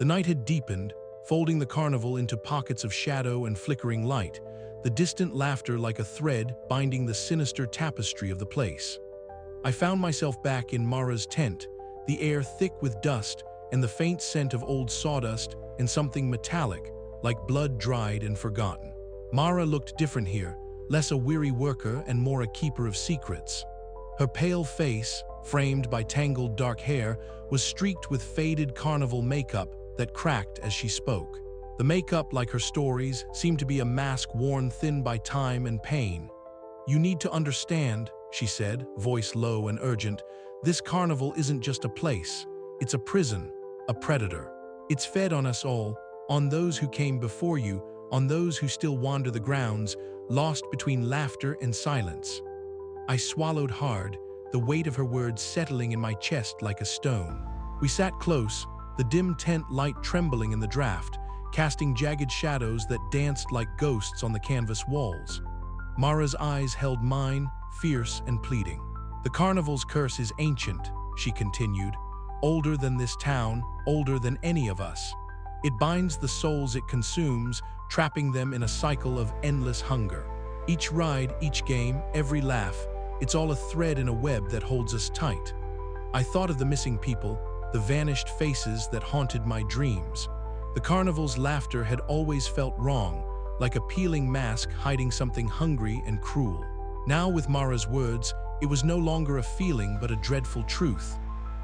The night had deepened, folding the carnival into pockets of shadow and flickering light, the distant laughter like a thread binding the sinister tapestry of the place. I found myself back in Mara's tent, the air thick with dust and the faint scent of old sawdust and something metallic, like blood dried and forgotten. Mara looked different here, less a weary worker and more a keeper of secrets. Her pale face, framed by tangled dark hair, was streaked with faded carnival makeup that cracked as she spoke. The makeup, like her stories, seemed to be a mask worn thin by time and pain. "You need to understand," she said, voice low and urgent, "this carnival isn't just a place. It's a prison, a predator. It's fed on us all, on those who came before you, on those who still wander the grounds, lost between laughter and silence." I swallowed hard, the weight of her words settling in my chest like a stone. We sat close, the dim tent light trembling in the draft, casting jagged shadows that danced like ghosts on the canvas walls. Mara's eyes held mine, fierce and pleading. "The carnival's curse is ancient," she continued, "older than this town, older than any of us. It binds the souls it consumes, trapping them in a cycle of endless hunger. Each ride, each game, every laugh, it's all a thread in a web that holds us tight." I thought of the missing people, the vanished faces that haunted my dreams. The carnival's laughter had always felt wrong, like a peeling mask hiding something hungry and cruel. Now, with Mara's words, it was no longer a feeling but a dreadful truth.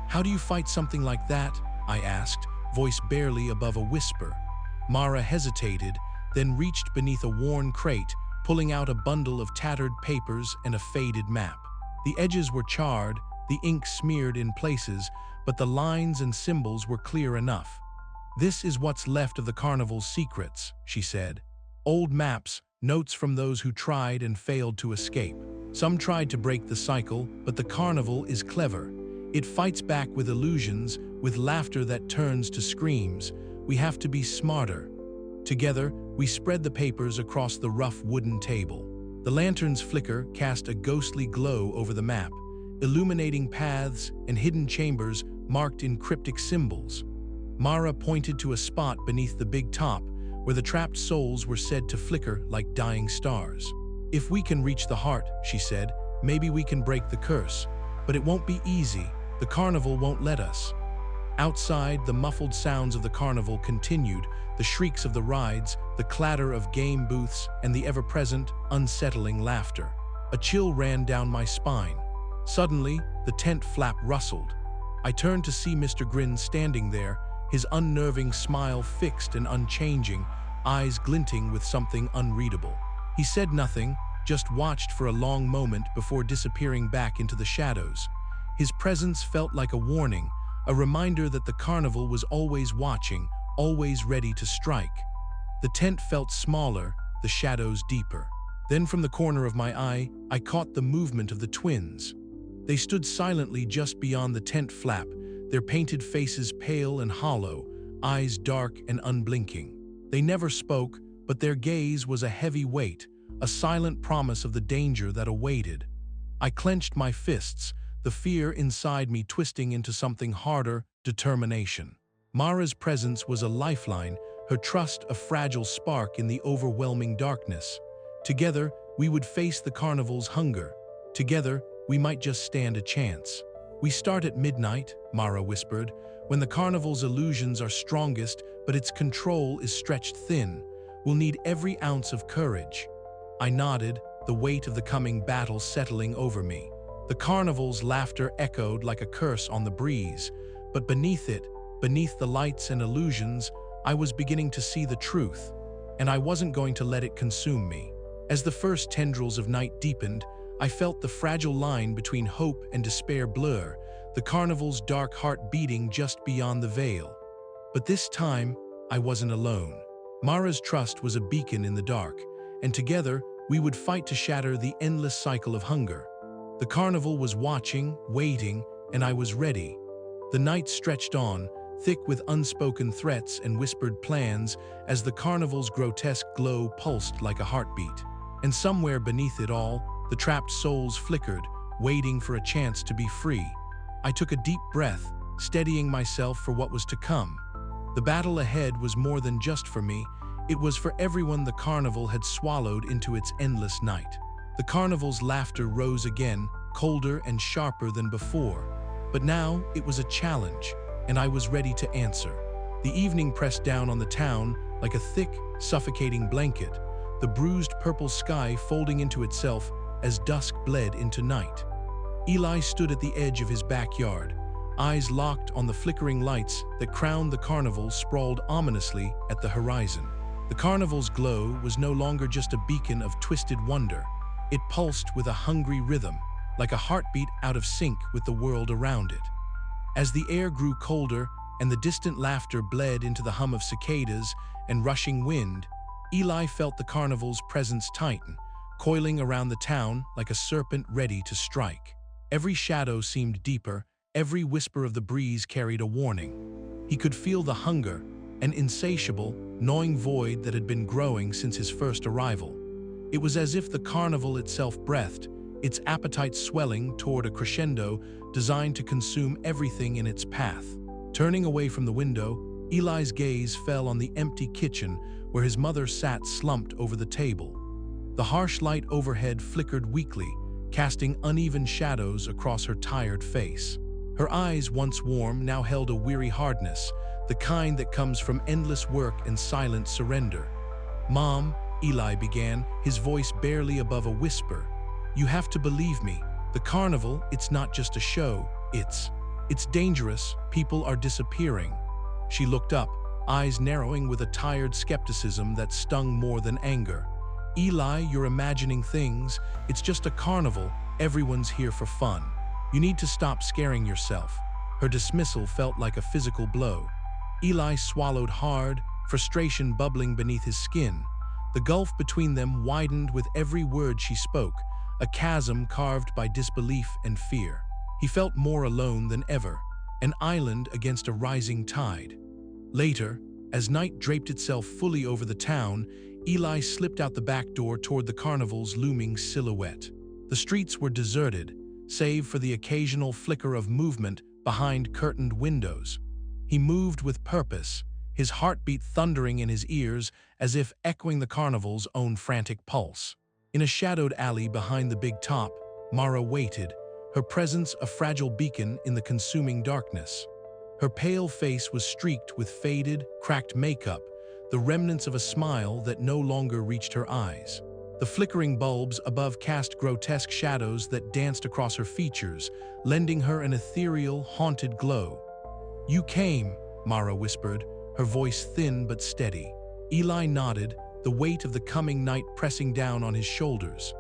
"How do you fight something like that?" I asked, voice barely above a whisper. Mara hesitated, then reached beneath a worn crate, pulling out a bundle of tattered papers and a faded map. The edges were charred, the ink smeared in places, but the lines and symbols were clear enough. "This is what's left of the carnival's secrets," she said. "Old maps, notes from those who tried and failed to escape. Some tried to break the cycle, but the carnival is clever. It fights back with illusions, with laughter that turns to screams. We have to be smarter." Together, we spread the papers across the rough wooden table. The lantern's flicker cast a ghostly glow over the map, illuminating paths and hidden chambers marked in cryptic symbols. Mara pointed to a spot beneath the big top, where the trapped souls were said to flicker like dying stars. "If we can reach the heart," she said, "maybe we can break the curse. But it won't be easy. The carnival won't let us." Outside, the muffled sounds of the carnival continued, the shrieks of the rides, the clatter of game booths, and the ever-present, unsettling laughter. A chill ran down my spine. Suddenly, the tent flap rustled. I turned to see Mr. Grin standing there, his unnerving smile fixed and unchanging, eyes glinting with something unreadable. He said nothing, just watched for a long moment before disappearing back into the shadows. His presence felt like a warning, a reminder that the carnival was always watching, always ready to strike. The tent felt smaller, the shadows deeper. Then from the corner of my eye, I caught the movement of the twins. They stood silently just beyond the tent flap, their painted faces pale and hollow, eyes dark and unblinking. They never spoke, but their gaze was a heavy weight, a silent promise of the danger that awaited. I clenched my fists, the fear inside me twisting into something harder, determination. Mara's presence was a lifeline, her trust a fragile spark in the overwhelming darkness. Together, we would face the carnival's hunger. Together, we might just stand a chance. "We start at midnight," Mara whispered, "when the carnival's illusions are strongest, but its control is stretched thin. We'll need every ounce of courage." I nodded, the weight of the coming battle settling over me. The carnival's laughter echoed like a curse on the breeze, but beneath it, beneath the lights and illusions, I was beginning to see the truth, and I wasn't going to let it consume me. As the first tendrils of night deepened, I felt the fragile line between hope and despair blur, the carnival's dark heart beating just beyond the veil. But this time, I wasn't alone. Mara's trust was a beacon in the dark, and together, we would fight to shatter the endless cycle of hunger. The carnival was watching, waiting, and I was ready. The night stretched on, thick with unspoken threats and whispered plans, as the carnival's grotesque glow pulsed like a heartbeat. And somewhere beneath it all, the trapped souls flickered, waiting for a chance to be free. I took a deep breath, steadying myself for what was to come. The battle ahead was more than just for me, it was for everyone the carnival had swallowed into its endless night. The carnival's laughter rose again, colder and sharper than before. But now it was a challenge, and I was ready to answer. The evening pressed down on the town like a thick, suffocating blanket, the bruised purple sky folding into itself as dusk bled into night. Eli stood at the edge of his backyard, eyes locked on the flickering lights that crowned the carnival sprawled ominously at the horizon. The carnival's glow was no longer just a beacon of twisted wonder. It pulsed with a hungry rhythm, like a heartbeat out of sync with the world around it. As the air grew colder and the distant laughter bled into the hum of cicadas and rushing wind, Eli felt the carnival's presence tighten, coiling around the town like a serpent ready to strike. Every shadow seemed deeper, every whisper of the breeze carried a warning. He could feel the hunger, an insatiable, gnawing void that had been growing since his first arrival. It was as if the carnival itself breathed, its appetite swelling toward a crescendo designed to consume everything in its path. Turning away from the window, Eli's gaze fell on the empty kitchen where his mother sat slumped over the table. The harsh light overhead flickered weakly, casting uneven shadows across her tired face. Her eyes, once warm, now held a weary hardness, the kind that comes from endless work and silent surrender. "Mom," Eli began, his voice barely above a whisper, "you have to believe me. The carnival, it's not just a show. It's dangerous. People are disappearing." She looked up, eyes narrowing with a tired skepticism that stung more than anger. "Eli, you're imagining things. It's just a carnival. Everyone's here for fun. You need to stop scaring yourself." Her dismissal felt like a physical blow. Eli swallowed hard, frustration bubbling beneath his skin. The gulf between them widened with every word she spoke, a chasm carved by disbelief and fear. He felt more alone than ever, an island against a rising tide. Later, as night draped itself fully over the town, Eli slipped out the back door toward the carnival's looming silhouette. The streets were deserted, save for the occasional flicker of movement behind curtained windows. He moved with purpose, his heartbeat thundering in his ears as if echoing the carnival's own frantic pulse. In a shadowed alley behind the big top, Mara waited, her presence a fragile beacon in the consuming darkness. Her pale face was streaked with faded, cracked makeup, the remnants of a smile that no longer reached her eyes. The flickering bulbs above cast grotesque shadows that danced across her features, lending her an ethereal, haunted glow. "You came," Mara whispered, her voice thin but steady. Eli nodded, the weight of the coming night pressing down on his shoulders.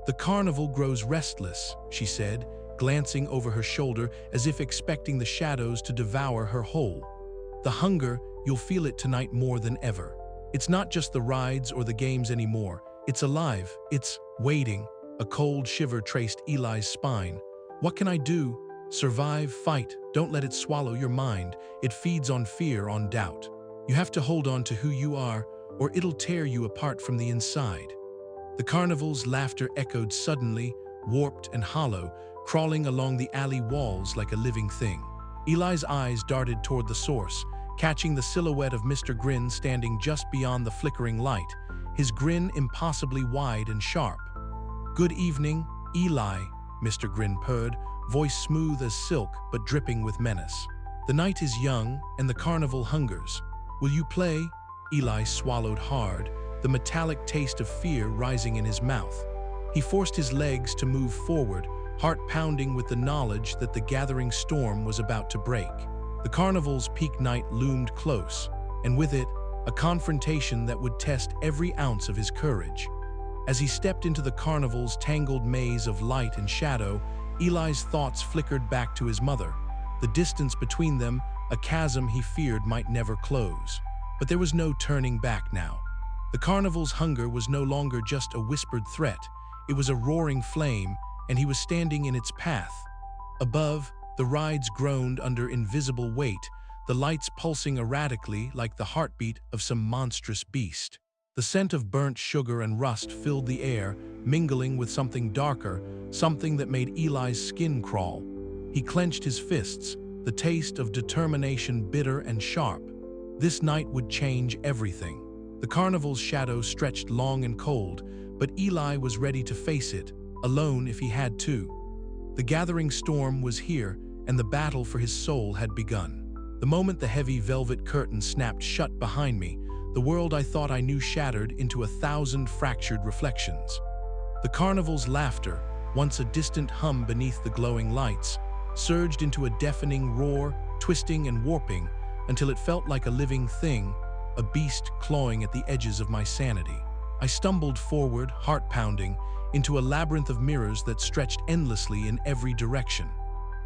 "The carnival grows restless," she said, glancing over her shoulder as if expecting the shadows to devour her whole. "The hunger, you'll feel it tonight more than ever. It's not just the rides or the games anymore. It's alive. It's waiting." A cold shiver traced Eli's spine. "What can I do? Survive, fight. Don't let it swallow your mind. It feeds on fear, on doubt. You have to hold on to who you are, or it'll tear you apart from the inside." The carnival's laughter echoed suddenly, warped and hollow, crawling along the alley walls like a living thing. Eli's eyes darted toward the source, catching the silhouette of Mr. Grin standing just beyond the flickering light, his grin impossibly wide and sharp. "Good evening, Eli," Mr. Grin purred, voice smooth as silk but dripping with menace. "The night is young and the carnival hungers. Will you play?" Eli swallowed hard, the metallic taste of fear rising in his mouth. He forced his legs to move forward, heart pounding with the knowledge that the gathering storm was about to break. The carnival's peak night loomed close, and with it, a confrontation that would test every ounce of his courage. As he stepped into the carnival's tangled maze of light and shadow, Eli's thoughts flickered back to his mother. The distance between them, a chasm he feared might never close. But there was no turning back now. The carnival's hunger was no longer just a whispered threat. It was a roaring flame, and he was standing in its path. Above, the rides groaned under invisible weight, the lights pulsing erratically like the heartbeat of some monstrous beast. The scent of burnt sugar and rust filled the air, mingling with something darker, something that made Eli's skin crawl. He clenched his fists, the taste of determination bitter and sharp. This night would change everything. The carnival's shadow stretched long and cold, but Eli was ready to face it, alone if he had to. The gathering storm was here, and the battle for his soul had begun. The moment the heavy velvet curtain snapped shut behind me, the world I thought I knew shattered into 1,000 fractured reflections. The carnival's laughter, once a distant hum beneath the glowing lights, surged into a deafening roar, twisting and warping, until it felt like a living thing, a beast clawing at the edges of my sanity. I stumbled forward, heart pounding, into a labyrinth of mirrors that stretched endlessly in every direction.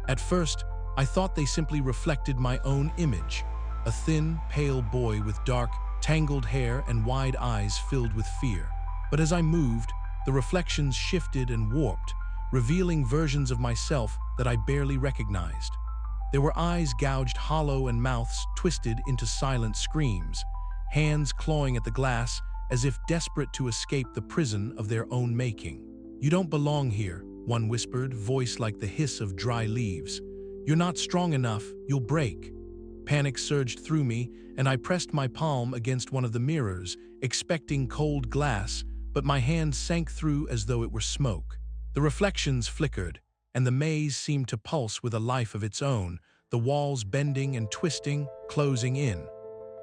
At first, I thought they simply reflected my own image, a thin, pale boy with dark, tangled hair and wide eyes filled with fear. But as I moved, the reflections shifted and warped, revealing versions of myself that I barely recognized. There were eyes gouged hollow and mouths twisted into silent screams, hands clawing at the glass as if desperate to escape the prison of their own making. "You don't belong here," one whispered, voice like the hiss of dry leaves. "You're not strong enough, you'll break." Panic surged through me, and I pressed my palm against one of the mirrors, expecting cold glass, but my hand sank through as though it were smoke. The reflections flickered, and the maze seemed to pulse with a life of its own, the walls bending and twisting, closing in.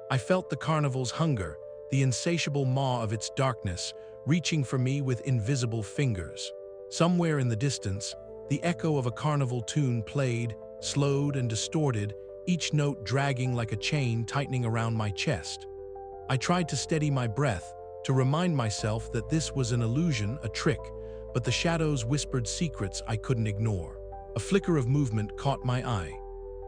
I felt the carnival's hunger, the insatiable maw of its darkness, reaching for me with invisible fingers. Somewhere in the distance, the echo of a carnival tune played, slowed and distorted, each note dragging like a chain tightening around my chest. I tried to steady my breath, to remind myself that this was an illusion, a trick, but the shadows whispered secrets I couldn't ignore. A flicker of movement caught my eye.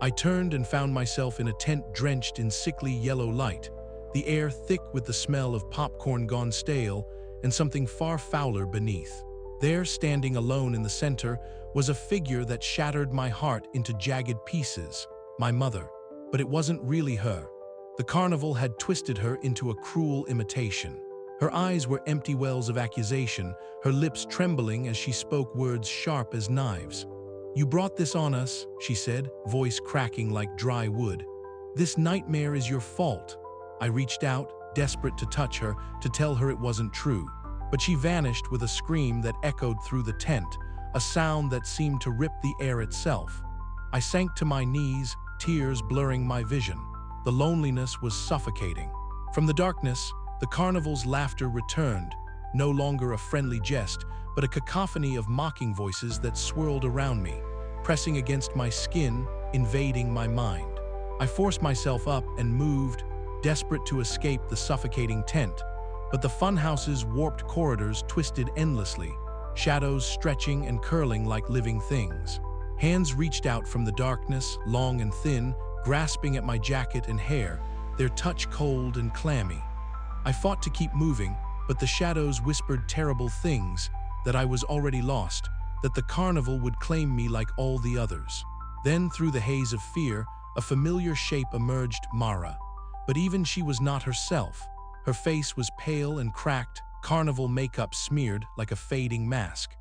I turned and found myself in a tent drenched in sickly yellow light, the air thick with the smell of popcorn gone stale and something far fouler beneath. There, standing alone in the center, was a figure that shattered my heart into jagged pieces, my mother. But it wasn't really her. The carnival had twisted her into a cruel imitation. Her eyes were empty wells of accusation, her lips trembling as she spoke words sharp as knives. "You brought this on us," she said, voice cracking like dry wood. "This nightmare is your fault." I reached out, desperate to touch her, to tell her it wasn't true. But she vanished with a scream that echoed through the tent, a sound that seemed to rip the air itself. I sank to my knees, tears blurring my vision. The loneliness was suffocating. From the darkness, the carnival's laughter returned, no longer a friendly jest, but a cacophony of mocking voices that swirled around me, pressing against my skin, invading my mind. I forced myself up and moved, desperate to escape the suffocating tent, but the funhouse's warped corridors twisted endlessly, shadows stretching and curling like living things. Hands reached out from the darkness, long and thin, grasping at my jacket and hair, their touch cold and clammy. I fought to keep moving, but the shadows whispered terrible things, that I was already lost, that the carnival would claim me like all the others. Then, through the haze of fear, a familiar shape emerged, Mara. But even she was not herself. Her face was pale and cracked, carnival makeup smeared like a fading mask.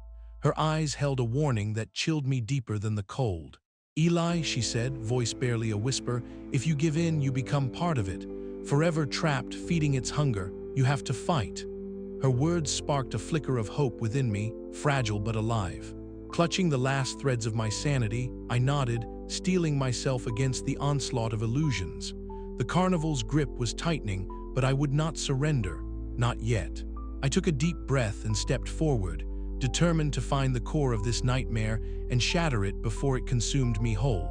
Her eyes held a warning that chilled me deeper than the cold. "Eli," she said, voice barely a whisper, "if you give in, you become part of it. Forever trapped, feeding its hunger, you have to fight." Her words sparked a flicker of hope within me, fragile but alive. Clutching the last threads of my sanity, I nodded, steeling myself against the onslaught of illusions. The carnival's grip was tightening, but I would not surrender, not yet. I took a deep breath and stepped forward, determined to find the core of this nightmare and shatter it before it consumed me whole.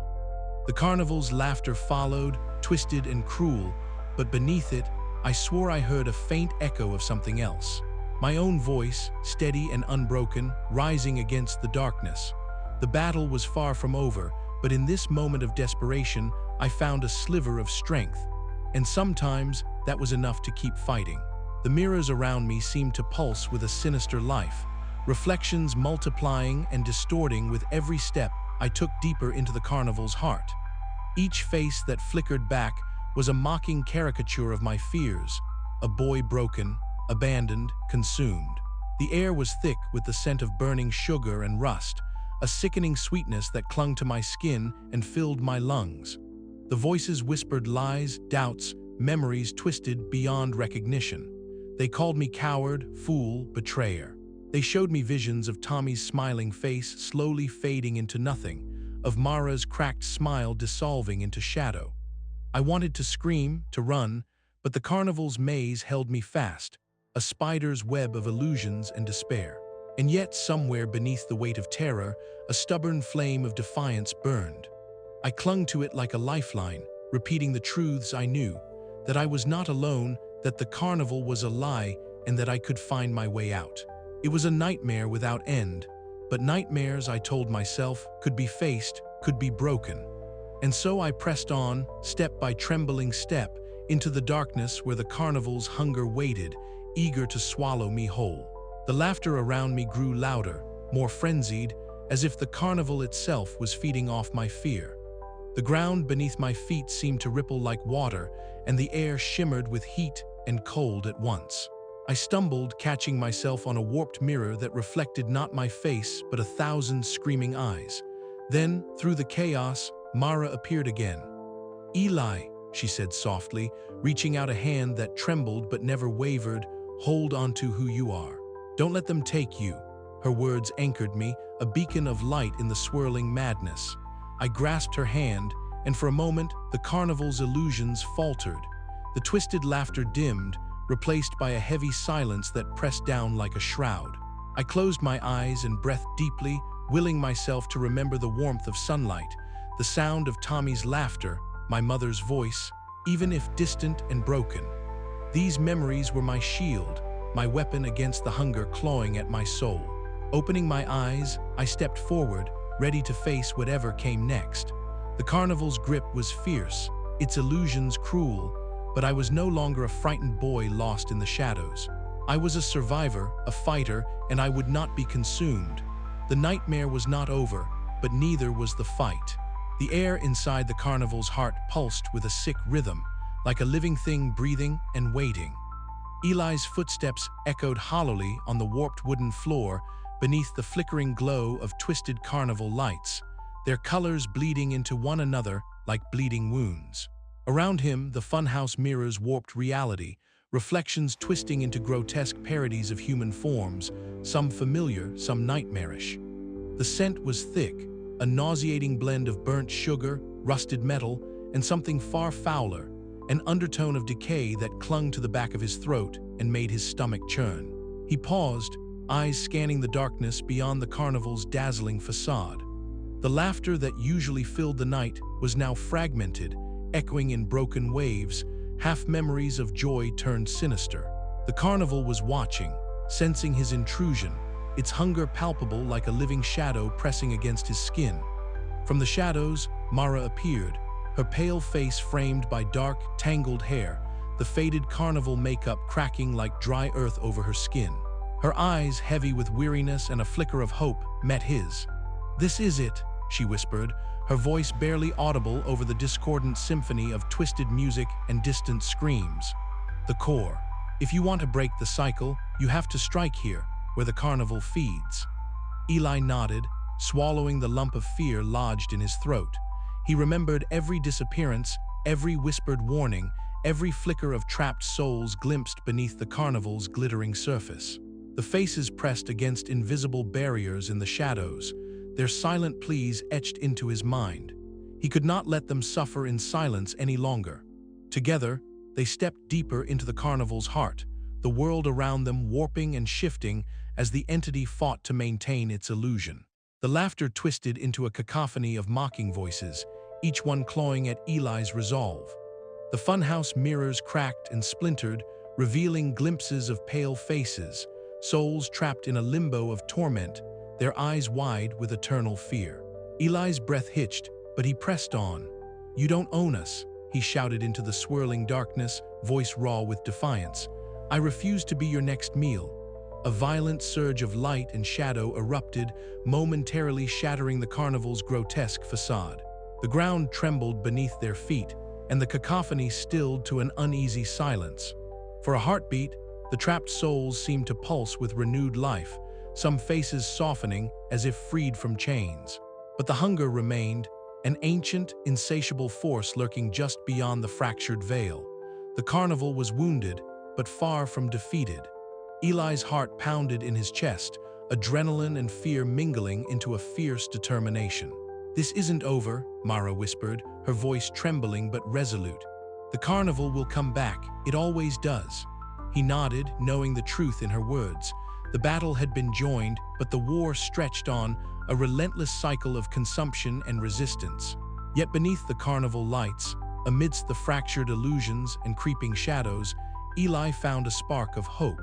The carnival's laughter followed, twisted and cruel, but beneath it, I swore I heard a faint echo of something else. My own voice, steady and unbroken, rising against the darkness. The battle was far from over, but in this moment of desperation, I found a sliver of strength. And sometimes, that was enough to keep fighting. The mirrors around me seemed to pulse with a sinister life, reflections multiplying and distorting with every step I took deeper into the carnival's heart. Each face that flickered back was a mocking caricature of my fears, a boy broken, abandoned, consumed. The air was thick with the scent of burning sugar and rust, a sickening sweetness that clung to my skin and filled my lungs. The voices whispered lies, doubts, memories twisted beyond recognition. They called me coward, fool, betrayer. They showed me visions of Tommy's smiling face slowly fading into nothing, of Mara's cracked smile dissolving into shadow. I wanted to scream, to run, but the carnival's maze held me fast, a spider's web of illusions and despair. And yet, somewhere beneath the weight of terror, a stubborn flame of defiance burned. I clung to it like a lifeline, repeating the truths I knew, that I was not alone, that the carnival was a lie, and that I could find my way out. It was a nightmare without end, but nightmares, I told myself, could be faced, could be broken. And so I pressed on, step by trembling step, into the darkness where the carnival's hunger waited, eager to swallow me whole. The laughter around me grew louder, more frenzied, as if the carnival itself was feeding off my fear. The ground beneath my feet seemed to ripple like water, and the air shimmered with heat and cold at once. I stumbled, catching myself on a warped mirror that reflected not my face but 1,000 screaming eyes. Then, through the chaos, Mara appeared again. "Eli," she said softly, reaching out a hand that trembled but never wavered, "hold on to who you are. Don't let them take you." Her words anchored me, a beacon of light in the swirling madness. I grasped her hand, and for a moment, the carnival's illusions faltered. The twisted laughter dimmed, replaced by a heavy silence that pressed down like a shroud. I closed my eyes and breathed deeply, willing myself to remember the warmth of sunlight, the sound of Tommy's laughter, my mother's voice, even if distant and broken. These memories were my shield, my weapon against the hunger clawing at my soul. Opening my eyes, I stepped forward, ready to face whatever came next. The carnival's grip was fierce, its illusions cruel, but I was no longer a frightened boy lost in the shadows. I was a survivor, a fighter, and I would not be consumed. The nightmare was not over, but neither was the fight. The air inside the carnival's heart pulsed with a sick rhythm, like a living thing breathing and waiting. Eli's footsteps echoed hollowly on the warped wooden floor beneath the flickering glow of twisted carnival lights, their colors bleeding into one another like bleeding wounds. Around him, the funhouse mirrors warped reality, reflections twisting into grotesque parodies of human forms, some familiar, some nightmarish. The scent was thick, a nauseating blend of burnt sugar, rusted metal, and something far fouler, an undertone of decay that clung to the back of his throat and made his stomach churn. He paused, eyes scanning the darkness beyond the carnival's dazzling facade. The laughter that usually filled the night was now fragmented, echoing in broken waves, half memories of joy turned sinister. The carnival was watching, sensing his intrusion, its hunger palpable like a living shadow pressing against his skin. From the shadows, Mara appeared, her pale face framed by dark, tangled hair, the faded carnival makeup cracking like dry earth over her skin. Her eyes, heavy with weariness and a flicker of hope, met his. "This is it," she whispered, her voice barely audible over the discordant symphony of twisted music and distant screams. "The core. If you want to break the cycle, you have to strike here, where the carnival feeds." Eli nodded, swallowing the lump of fear lodged in his throat. He remembered every disappearance, every whispered warning, every flicker of trapped souls glimpsed beneath the carnival's glittering surface. The faces pressed against invisible barriers in the shadows, their silent pleas etched into his mind. He could not let them suffer in silence any longer. Together, they stepped deeper into the carnival's heart, the world around them warping and shifting as the entity fought to maintain its illusion. The laughter twisted into a cacophony of mocking voices, each one clawing at Eli's resolve. The funhouse mirrors cracked and splintered, revealing glimpses of pale faces, souls trapped in a limbo of torment, their eyes wide with eternal fear. Eli's breath hitched, but he pressed on. "You don't own us," he shouted into the swirling darkness, voice raw with defiance. "I refuse to be your next meal." A violent surge of light and shadow erupted, momentarily shattering the carnival's grotesque facade. The ground trembled beneath their feet, and the cacophony stilled to an uneasy silence. For a heartbeat, the trapped souls seemed to pulse with renewed life, some faces softening as if freed from chains. But the hunger remained, an ancient, insatiable force lurking just beyond the fractured veil. The carnival was wounded, but far from defeated. Eli's heart pounded in his chest, adrenaline and fear mingling into a fierce determination. "This isn't over," Mara whispered, her voice trembling but resolute. "The carnival will come back, it always does." He nodded, knowing the truth in her words. The battle had been joined, but the war stretched on, a relentless cycle of consumption and resistance. Yet beneath the carnival lights, amidst the fractured illusions and creeping shadows, Eli found a spark of hope.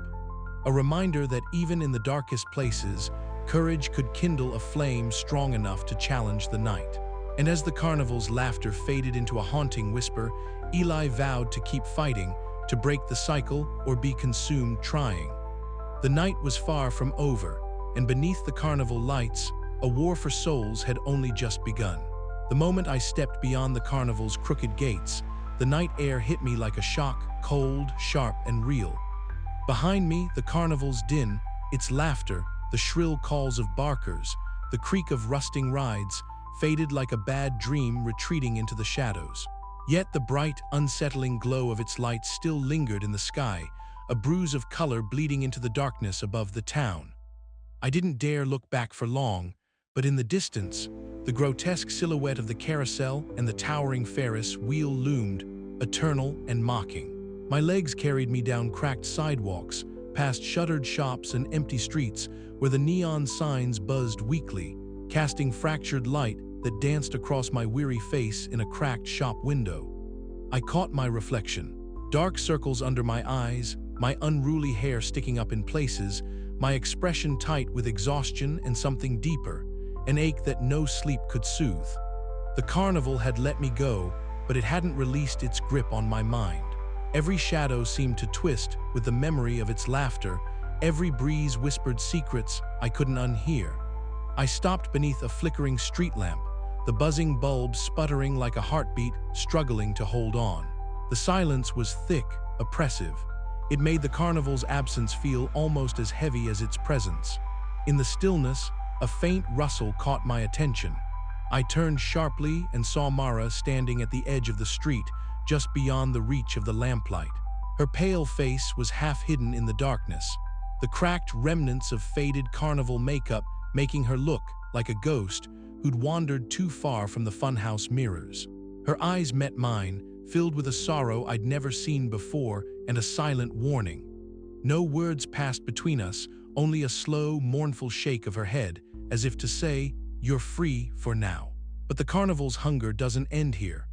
A reminder that even in the darkest places, courage could kindle a flame strong enough to challenge the night. And as the carnival's laughter faded into a haunting whisper, Eli vowed to keep fighting, to break the cycle or be consumed trying. The night was far from over, and beneath the carnival lights, a war for souls had only just begun. The moment I stepped beyond the carnival's crooked gates, the night air hit me like a shock, cold, sharp, and real. Behind me, the carnival's din, its laughter, the shrill calls of barkers, the creak of rusting rides, faded like a bad dream retreating into the shadows. Yet the bright, unsettling glow of its lights still lingered in the sky, a bruise of color bleeding into the darkness above the town. I didn't dare look back for long, but in the distance, the grotesque silhouette of the carousel and the towering Ferris wheel loomed, eternal and mocking. My legs carried me down cracked sidewalks, past shuttered shops and empty streets where the neon signs buzzed weakly, casting fractured light that danced across my weary face in a cracked shop window. I caught my reflection. Dark circles under my eyes, my unruly hair sticking up in places, my expression tight with exhaustion and something deeper, an ache that no sleep could soothe. The carnival had let me go, but it hadn't released its grip on my mind. Every shadow seemed to twist with the memory of its laughter, every breeze whispered secrets I couldn't unhear. I stopped beneath a flickering street lamp, the buzzing bulb sputtering like a heartbeat, struggling to hold on. The silence was thick, oppressive. It made the carnival's absence feel almost as heavy as its presence. In the stillness, a faint rustle caught my attention. I turned sharply and saw Mara standing at the edge of the street, just beyond the reach of the lamplight. Her pale face was half hidden in the darkness, the cracked remnants of faded carnival makeup making her look like a ghost who'd wandered too far from the funhouse mirrors. Her eyes met mine, filled with a sorrow I'd never seen before and a silent warning. No words passed between us, only a slow, mournful shake of her head, as if to say, "You're free for now." But the carnival's hunger doesn't end here.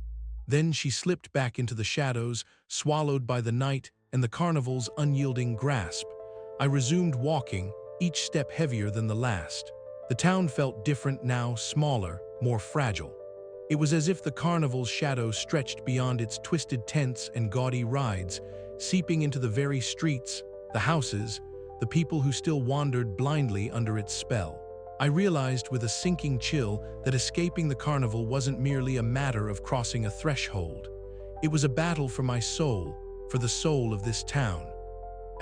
Then she slipped back into the shadows, swallowed by the night and the carnival's unyielding grasp. I resumed walking, each step heavier than the last. The town felt different now, smaller, more fragile. It was as if the carnival's shadow stretched beyond its twisted tents and gaudy rides, seeping into the very streets, the houses, the people who still wandered blindly under its spell. I realized with a sinking chill that escaping the carnival wasn't merely a matter of crossing a threshold. It was a battle for my soul, for the soul of this town.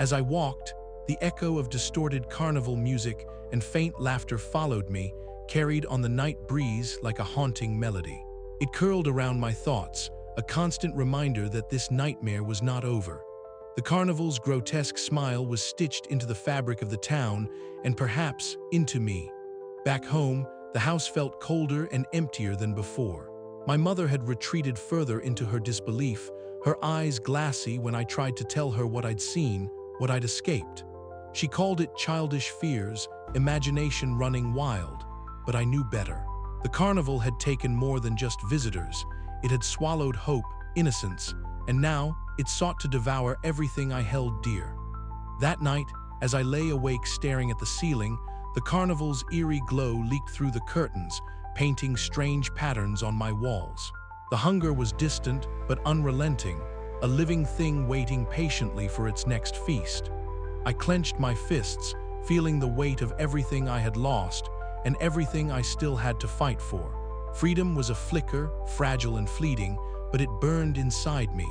As I walked, the echo of distorted carnival music and faint laughter followed me, carried on the night breeze like a haunting melody. It curled around my thoughts, a constant reminder that this nightmare was not over. The carnival's grotesque smile was stitched into the fabric of the town and perhaps into me. Back home, the house felt colder and emptier than before. My mother had retreated further into her disbelief, her eyes glassy when I tried to tell her what I'd seen, what I'd escaped. She called it childish fears, imagination running wild, but I knew better. The carnival had taken more than just visitors. It had swallowed hope, innocence, and now it sought to devour everything I held dear. That night, as I lay awake staring at the ceiling, the carnival's eerie glow leaked through the curtains, painting strange patterns on my walls. The hunger was distant but unrelenting, a living thing waiting patiently for its next feast. I clenched my fists, feeling the weight of everything I had lost and everything I still had to fight for. Freedom was a flicker, fragile and fleeting, but it burned inside me.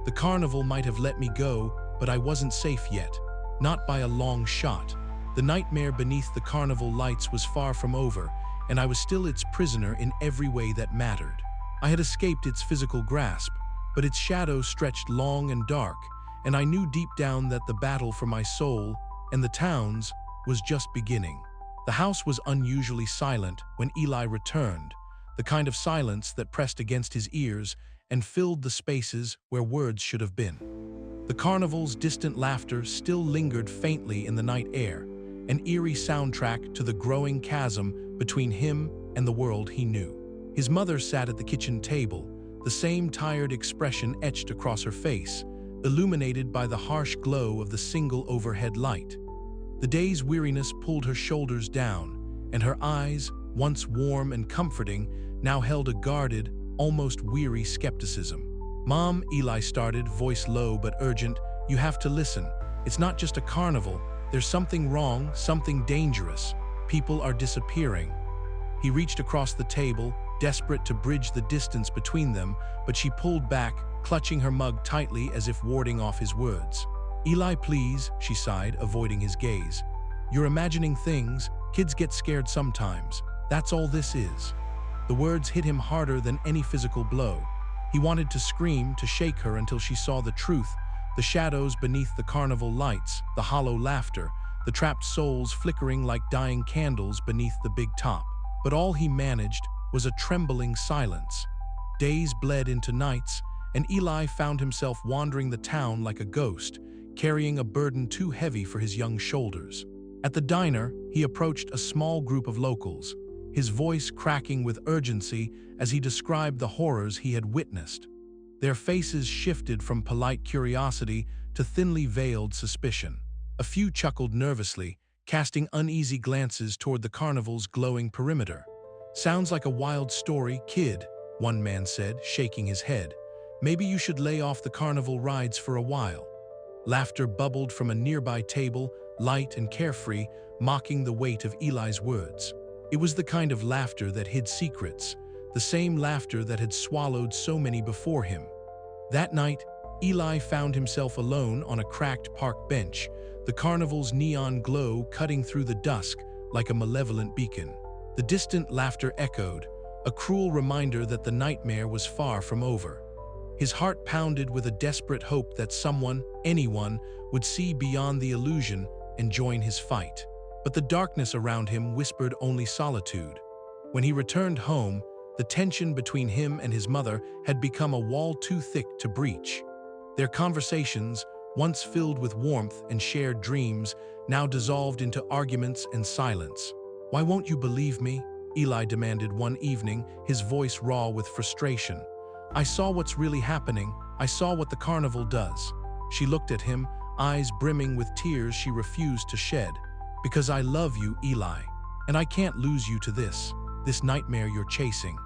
The carnival might have let me go, but I wasn't safe yet, not by a long shot. The nightmare beneath the carnival lights was far from over, and I was still its prisoner in every way that mattered. I had escaped its physical grasp, but its shadow stretched long and dark, and I knew deep down that the battle for my soul and the town's was just beginning. The house was unusually silent when Eli returned, the kind of silence that pressed against his ears and filled the spaces where words should have been. The carnival's distant laughter still lingered faintly in the night air, an eerie soundtrack to the growing chasm between him and the world he knew. His mother sat at the kitchen table, the same tired expression etched across her face, illuminated by the harsh glow of the single overhead light. The day's weariness pulled her shoulders down, and her eyes, once warm and comforting, now held a guarded, almost weary skepticism. "Mom," Eli started, voice low but urgent, "you have to listen. It's not just a carnival. There's something wrong, something dangerous. People are disappearing." He reached across the table, desperate to bridge the distance between them, but she pulled back, clutching her mug tightly as if warding off his words. "Eli, please," she sighed, avoiding his gaze. "You're imagining things. Kids get scared sometimes. That's all this is." The words hit him harder than any physical blow. He wanted to scream, to shake her until she saw the truth, the shadows beneath the carnival lights, the hollow laughter, the trapped souls flickering like dying candles beneath the big top. But all he managed was a trembling silence. Days bled into nights, and Eli found himself wandering the town like a ghost, carrying a burden too heavy for his young shoulders. At the diner, he approached a small group of locals, his voice cracking with urgency as he described the horrors he had witnessed. Their faces shifted from polite curiosity to thinly veiled suspicion. A few chuckled nervously, casting uneasy glances toward the carnival's glowing perimeter. "Sounds like a wild story, kid," one man said, shaking his head. "Maybe you should lay off the carnival rides for a while." Laughter bubbled from a nearby table, light and carefree, mocking the weight of Eli's words. It was the kind of laughter that hid secrets, the same laughter that had swallowed so many before him. That night, Eli found himself alone on a cracked park bench, the carnival's neon glow cutting through the dusk like a malevolent beacon. The distant laughter echoed, a cruel reminder that the nightmare was far from over. His heart pounded with a desperate hope that someone, anyone, would see beyond the illusion and join his fight. But the darkness around him whispered only solitude. When he returned home, the tension between him and his mother had become a wall too thick to breach. Their conversations, once filled with warmth and shared dreams, now dissolved into arguments and silence. "Why won't you believe me?" Eli demanded one evening, his voice raw with frustration. "I saw what's really happening. I saw what the carnival does." She looked at him, eyes brimming with tears she refused to shed. "Because I love you, Eli, and I can't lose you to this nightmare you're chasing."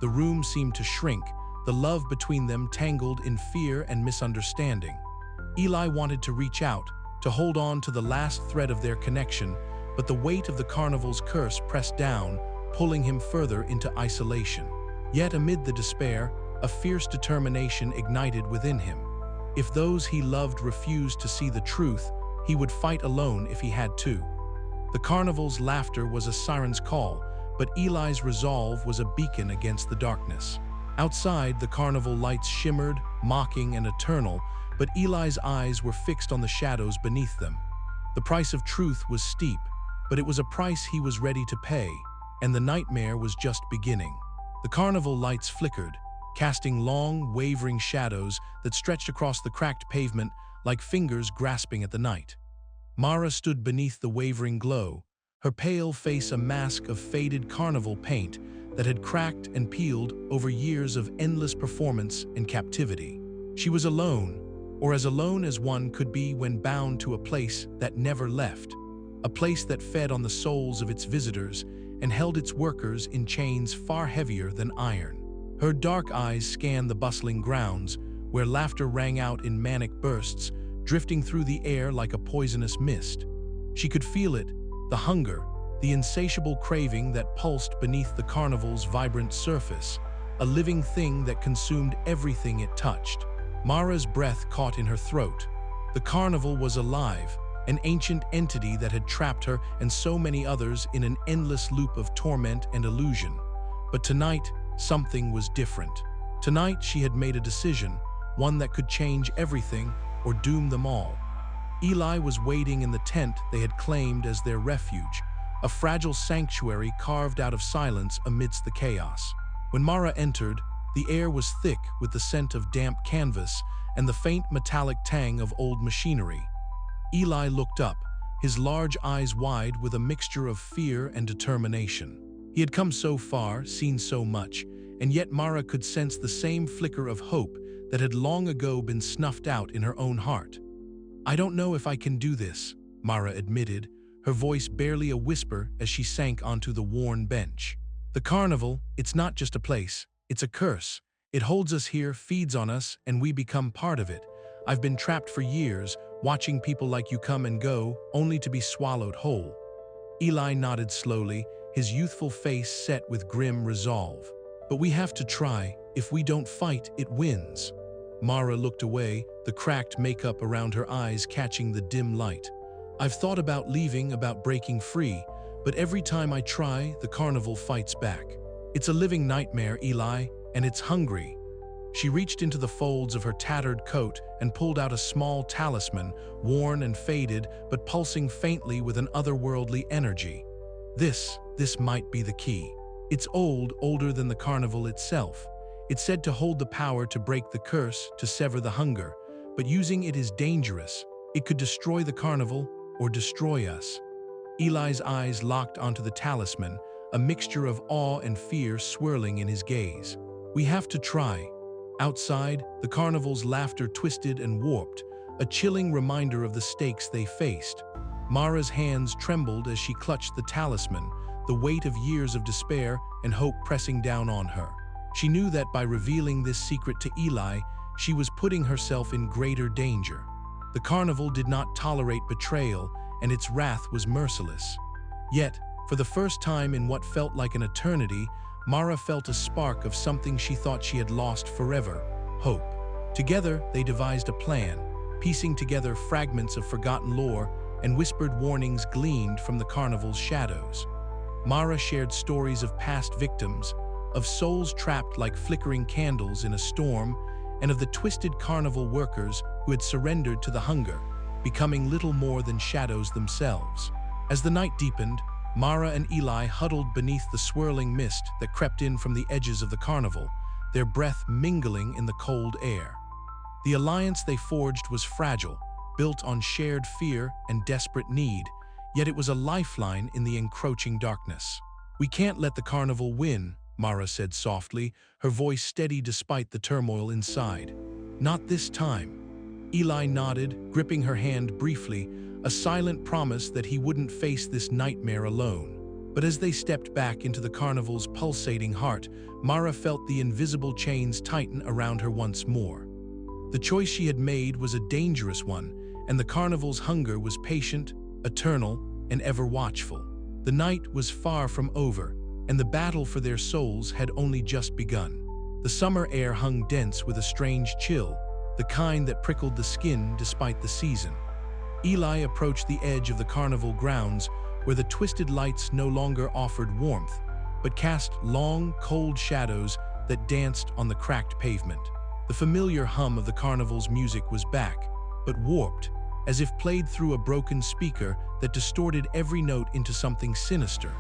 The room seemed to shrink, the love between them tangled in fear and misunderstanding. Eli wanted to reach out, to hold on to the last thread of their connection, but the weight of the carnival's curse pressed down, pulling him further into isolation. Yet amid the despair, a fierce determination ignited within him. If those he loved refused to see the truth, he would fight alone if he had to. The carnival's laughter was a siren's call, but Eli's resolve was a beacon against the darkness. Outside, the carnival lights shimmered, mocking and eternal, but Eli's eyes were fixed on the shadows beneath them. The price of truth was steep, but it was a price he was ready to pay, and the nightmare was just beginning. The carnival lights flickered, casting long, wavering shadows that stretched across the cracked pavement like fingers grasping at the night. Mara stood beneath the wavering glow, her pale face a mask of faded carnival paint that had cracked and peeled over years of endless performance and captivity. She was alone, or as alone as one could be when bound to a place that never left, a place that fed on the souls of its visitors and held its workers in chains far heavier than iron. Her dark eyes scanned the bustling grounds, where laughter rang out in manic bursts, drifting through the air like a poisonous mist. She could feel it, the hunger, the insatiable craving that pulsed beneath the carnival's vibrant surface, a living thing that consumed everything it touched. Mara's breath caught in her throat. The carnival was alive, an ancient entity that had trapped her and so many others in an endless loop of torment and illusion. But tonight, something was different. Tonight she had made a decision, one that could change everything or doom them all. Eli was waiting in the tent they had claimed as their refuge, a fragile sanctuary carved out of silence amidst the chaos. When Mara entered, the air was thick with the scent of damp canvas and the faint metallic tang of old machinery. Eli looked up, his large eyes wide with a mixture of fear and determination. He had come so far, seen so much, and yet Mara could sense the same flicker of hope that had long ago been snuffed out in her own heart. "I don't know if I can do this," Mara admitted, her voice barely a whisper as she sank onto the worn bench. "The carnival, it's not just a place, it's a curse. It holds us here, feeds on us, and we become part of it. I've been trapped for years, watching people like you come and go, only to be swallowed whole." Eli nodded slowly, his youthful face set with grim resolve. "But we have to try. If we don't fight, it wins." Mara looked away, the cracked makeup around her eyes catching the dim light. "I've thought about leaving, about breaking free, but every time I try, the carnival fights back. It's a living nightmare, Eli, and it's hungry." She reached into the folds of her tattered coat and pulled out a small talisman, worn and faded, but pulsing faintly with an otherworldly energy. This might be the key. It's old, older than the carnival itself. It's said to hold the power to break the curse, to sever the hunger, but using it is dangerous. It could destroy the carnival or destroy us. Eli's eyes locked onto the talisman, a mixture of awe and fear swirling in his gaze. "We have to try." Outside, the carnival's laughter twisted and warped, a chilling reminder of the stakes they faced. Mara's hands trembled as she clutched the talisman, the weight of years of despair and hope pressing down on her. She knew that by revealing this secret to Eli, she was putting herself in greater danger. The carnival did not tolerate betrayal, and its wrath was merciless. Yet, for the first time in what felt like an eternity, Mara felt a spark of something she thought she had lost forever: hope. Together, they devised a plan, piecing together fragments of forgotten lore, and whispered warnings gleamed from the carnival's shadows. Mara shared stories of past victims, of souls trapped like flickering candles in a storm, and of the twisted carnival workers who had surrendered to the hunger, becoming little more than shadows themselves. As the night deepened, Mara and Eli huddled beneath the swirling mist that crept in from the edges of the carnival, their breath mingling in the cold air. The alliance they forged was fragile, built on shared fear and desperate need, yet it was a lifeline in the encroaching darkness. "We can't let the carnival win," Mara said softly, her voice steady despite the turmoil inside. "Not this time." Eli nodded, gripping her hand briefly, a silent promise that he wouldn't face this nightmare alone. But as they stepped back into the carnival's pulsating heart, Mara felt the invisible chains tighten around her once more. The choice she had made was a dangerous one, and the carnival's hunger was patient, eternal, and ever watchful. The night was far from over, and the battle for their souls had only just begun. The summer air hung dense with a strange chill, the kind that prickled the skin despite the season. Eli approached the edge of the carnival grounds, where the twisted lights no longer offered warmth, but cast long, cold shadows that danced on the cracked pavement. The familiar hum of the carnival's music was back, but warped, as if played through a broken speaker that distorted every note into something sinister.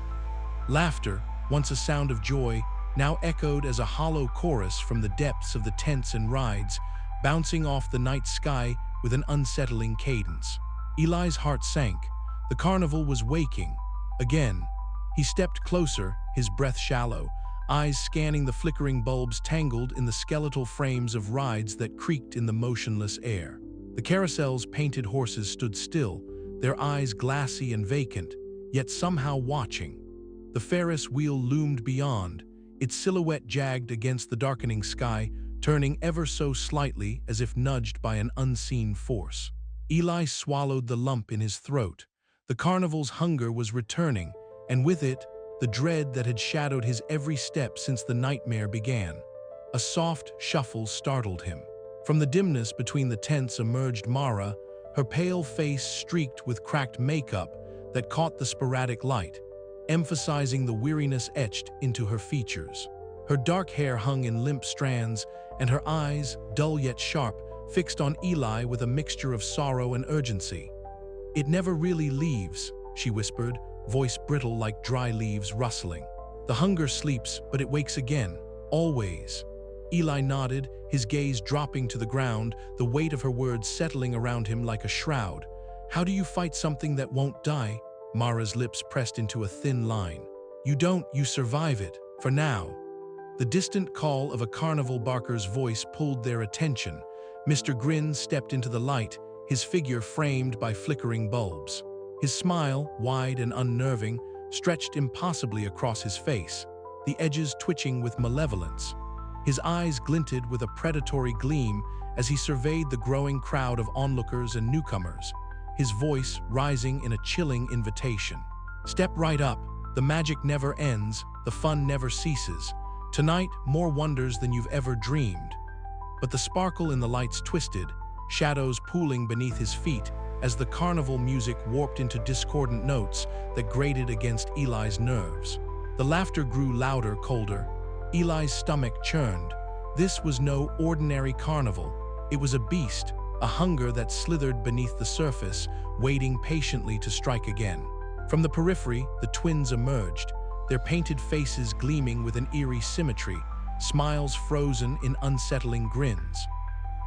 Laughter, once a sound of joy, now echoed as a hollow chorus from the depths of the tents and rides, bouncing off the night sky with an unsettling cadence. Eli's heart sank. The carnival was waking. Again. He stepped closer, his breath shallow, eyes scanning the flickering bulbs tangled in the skeletal frames of rides that creaked in the motionless air. The carousel's painted horses stood still, their eyes glassy and vacant, yet somehow watching. The Ferris wheel loomed beyond, its silhouette jagged against the darkening sky, turning ever so slightly as if nudged by an unseen force. Eli swallowed the lump in his throat. The carnival's hunger was returning, and with it, the dread that had shadowed his every step since the nightmare began. A soft shuffle startled him. From the dimness between the tents emerged Mara, her pale face streaked with cracked makeup that caught the sporadic light, emphasizing the weariness etched into her features. Her dark hair hung in limp strands, and her eyes, dull yet sharp, fixed on Eli with a mixture of sorrow and urgency. "It never really leaves," she whispered, voice brittle like dry leaves rustling. "The hunger sleeps, but it wakes again, always." Eli nodded, his gaze dropping to the ground, the weight of her words settling around him like a shroud. "How do you fight something that won't die?" Mara's lips pressed into a thin line. "You don't, you survive it, for now." The distant call of a carnival barker's voice pulled their attention. Mr. Grin stepped into the light, his figure framed by flickering bulbs. His smile, wide and unnerving, stretched impossibly across his face, the edges twitching with malevolence. His eyes glinted with a predatory gleam as he surveyed the growing crowd of onlookers and newcomers, his voice rising in a chilling invitation. "Step right up. The magic never ends, the fun never ceases. Tonight, more wonders than you've ever dreamed." But the sparkle in the lights twisted, shadows pooling beneath his feet as the carnival music warped into discordant notes that grated against Eli's nerves. The laughter grew louder, colder. Eli's stomach churned. This was no ordinary carnival. It was a beast, a hunger that slithered beneath the surface, waiting patiently to strike again. From the periphery, the twins emerged, their painted faces gleaming with an eerie symmetry, smiles frozen in unsettling grins.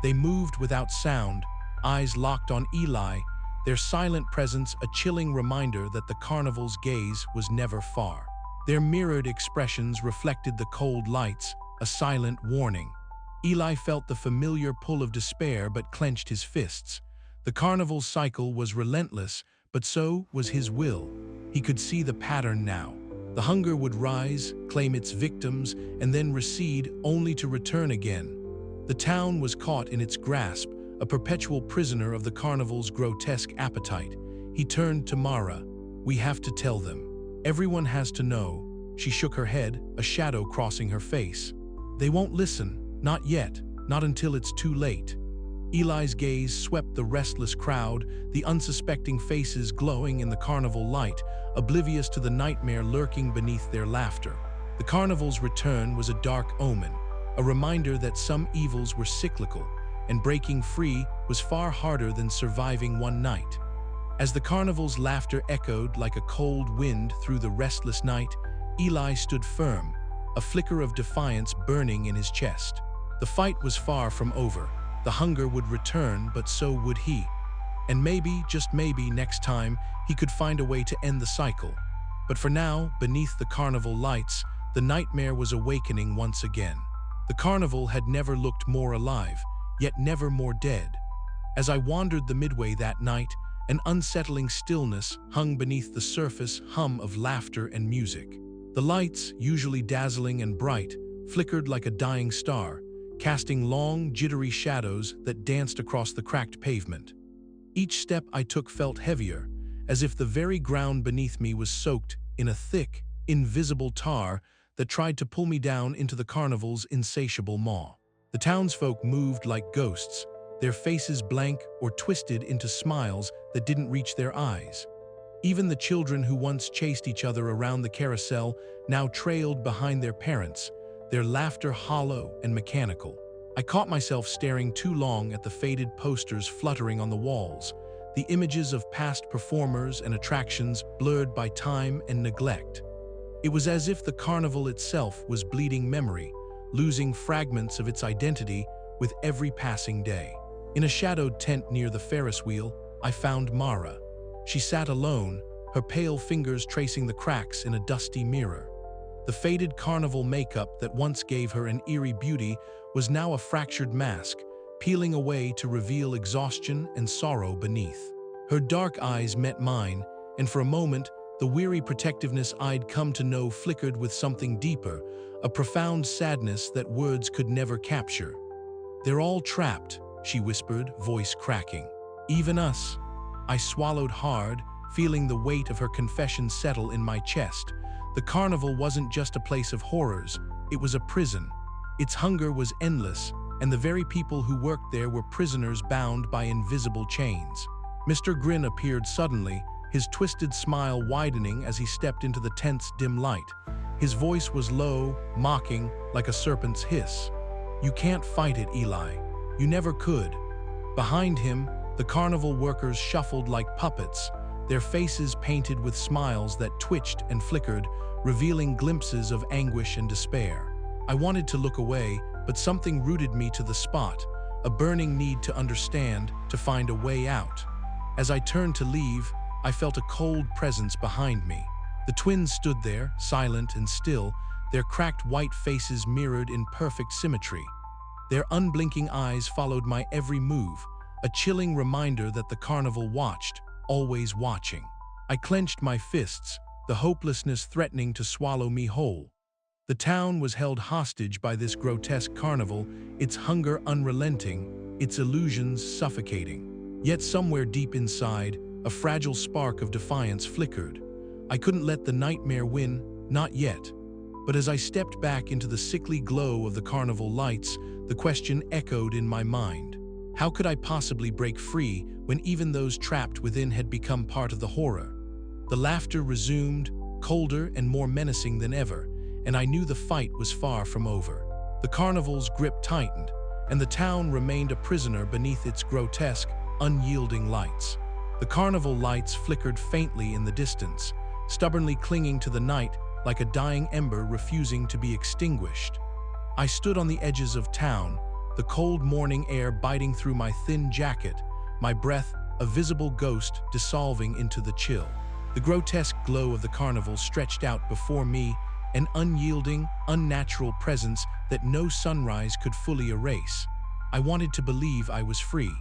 They moved without sound, eyes locked on Eli, their silent presence a chilling reminder that the carnival's gaze was never far. Their mirrored expressions reflected the cold lights, a silent warning. Eli felt the familiar pull of despair but clenched his fists. The carnival's cycle was relentless, but so was his will. He could see the pattern now. The hunger would rise, claim its victims, and then recede, only to return again. The town was caught in its grasp, a perpetual prisoner of the carnival's grotesque appetite. He turned to Mara. "We have to tell them. Everyone has to know." She shook her head, a shadow crossing her face. "They won't listen, not yet, not until it's too late." Eli's gaze swept the restless crowd, the unsuspecting faces glowing in the carnival light, oblivious to the nightmare lurking beneath their laughter. The carnival's return was a dark omen, a reminder that some evils were cyclical, and breaking free was far harder than surviving one night. As the carnival's laughter echoed like a cold wind through the restless night, Eli stood firm, a flicker of defiance burning in his chest. The fight was far from over. The hunger would return, but so would he. And maybe, just maybe, next time, he could find a way to end the cycle. But for now, beneath the carnival lights, the nightmare was awakening once again. The carnival had never looked more alive, yet never more dead. As I wandered the midway that night, an unsettling stillness hung beneath the surface hum of laughter and music. The lights, usually dazzling and bright, flickered like a dying star, casting long, jittery shadows that danced across the cracked pavement. Each step I took felt heavier, as if the very ground beneath me was soaked in a thick, invisible tar that tried to pull me down into the carnival's insatiable maw. The townsfolk moved like ghosts, their faces blank or twisted into smiles that didn't reach their eyes. Even the children who once chased each other around the carousel now trailed behind their parents, their laughter hollow and mechanical. I caught myself staring too long at the faded posters fluttering on the walls, the images of past performers and attractions blurred by time and neglect. It was as if the carnival itself was bleeding memory, losing fragments of its identity with every passing day. In a shadowed tent near the Ferris wheel, I found Mara. She sat alone, her pale fingers tracing the cracks in a dusty mirror. The faded carnival makeup that once gave her an eerie beauty was now a fractured mask, peeling away to reveal exhaustion and sorrow beneath. Her dark eyes met mine, and for a moment, the weary protectiveness I'd come to know flickered with something deeper, a profound sadness that words could never capture. "They're all trapped," she whispered, voice cracking. "Even us." I swallowed hard, feeling the weight of her confession settle in my chest. The carnival wasn't just a place of horrors, it was a prison. Its hunger was endless, and the very people who worked there were prisoners bound by invisible chains. Mr. Grin appeared suddenly, his twisted smile widening as he stepped into the tent's dim light. His voice was low, mocking, like a serpent's hiss. "You can't fight it, Eli. You never could." Behind him, the carnival workers shuffled like puppets, their faces painted with smiles that twitched and flickered, revealing glimpses of anguish and despair. I wanted to look away, but something rooted me to the spot, a burning need to understand, to find a way out. As I turned to leave, I felt a cold presence behind me. The twins stood there, silent and still, their cracked white faces mirrored in perfect symmetry. Their unblinking eyes followed my every move, a chilling reminder that the carnival watched, always watching. I clenched my fists, the hopelessness threatening to swallow me whole. The town was held hostage by this grotesque carnival, its hunger unrelenting, its illusions suffocating. Yet somewhere deep inside, a fragile spark of defiance flickered. I couldn't let the nightmare win, not yet. But as I stepped back into the sickly glow of the carnival lights, the question echoed in my mind. How could I possibly break free when even those trapped within had become part of the horror? The laughter resumed, colder and more menacing than ever, and I knew the fight was far from over. The carnival's grip tightened, and the town remained a prisoner beneath its grotesque, unyielding lights. The carnival lights flickered faintly in the distance, stubbornly clinging to the night like a dying ember refusing to be extinguished. I stood on the edges of town, the cold morning air biting through my thin jacket, my breath a visible ghost dissolving into the chill. The grotesque glow of the carnival stretched out before me, an unyielding, unnatural presence that no sunrise could fully erase. I wanted to believe I was free.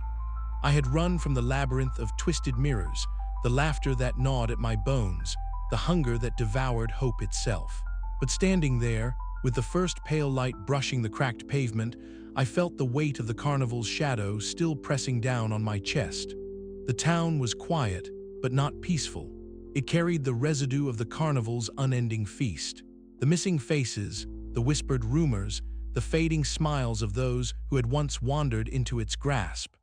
I had run from the labyrinth of twisted mirrors, the laughter that gnawed at my bones, the hunger that devoured hope itself. But standing there, with the first pale light brushing the cracked pavement, I felt the weight of the carnival's shadow still pressing down on my chest. The town was quiet, but not peaceful. It carried the residue of the carnival's unending feast. The missing faces, the whispered rumors, the fading smiles of those who had once wandered into its grasp.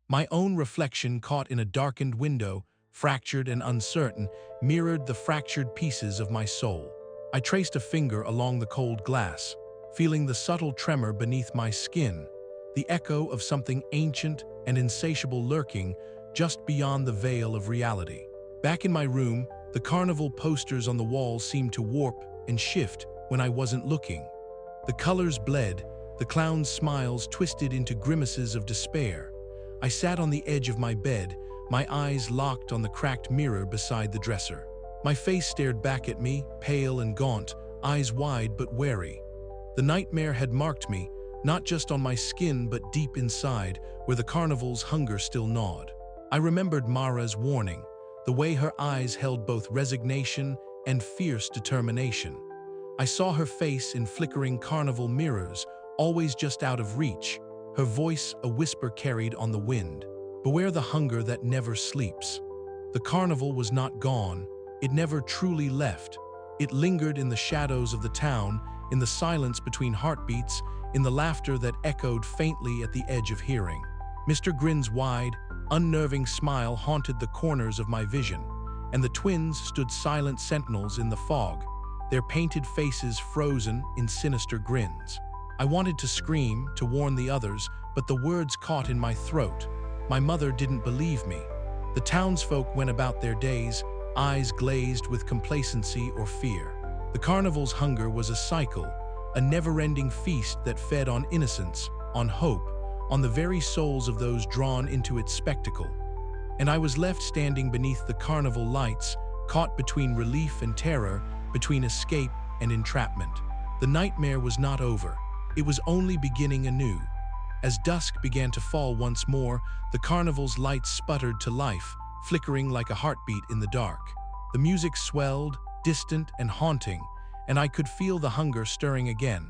My own reflection caught in a darkened window, fractured and uncertain, mirrored the fractured pieces of my soul. I traced a finger along the cold glass, feeling the subtle tremor beneath my skin, the echo of something ancient and insatiable lurking just beyond the veil of reality. Back in my room, the carnival posters on the walls seemed to warp and shift when I wasn't looking. The colors bled, the clown's smiles twisted into grimaces of despair. I sat on the edge of my bed, my eyes locked on the cracked mirror beside the dresser. My face stared back at me, pale and gaunt, eyes wide but wary. The nightmare had marked me, not just on my skin but deep inside, where the carnival's hunger still gnawed. I remembered Mara's warning, the way her eyes held both resignation and fierce determination. I saw her face in flickering carnival mirrors, always just out of reach, her voice a whisper carried on the wind. Beware the hunger that never sleeps. The carnival was not gone, it never truly left. It lingered in the shadows of the town, in the silence between heartbeats, in the laughter that echoed faintly at the edge of hearing. Mr. Grin's wide, unnerving smile haunted the corners of my vision, and the twins stood silent sentinels in the fog, their painted faces frozen in sinister grins. I wanted to scream, to warn the others, but the words caught in my throat. My mother didn't believe me. The townsfolk went about their days, eyes glazed with complacency or fear. The carnival's hunger was a cycle, a never-ending feast that fed on innocence, on hope, on the very souls of those drawn into its spectacle. And I was left standing beneath the carnival lights, caught between relief and terror, between escape and entrapment. The nightmare was not over. It was only beginning anew. As dusk began to fall once more, the carnival's lights sputtered to life, flickering like a heartbeat in the dark. The music swelled, distant and haunting, and I could feel the hunger stirring again,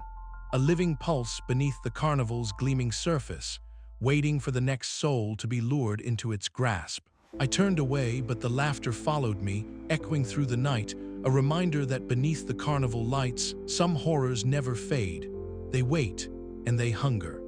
a living pulse beneath the carnival's gleaming surface, waiting for the next soul to be lured into its grasp. I turned away, but the laughter followed me, echoing through the night, a reminder that beneath the carnival lights, some horrors never fade. They wait, and they hunger.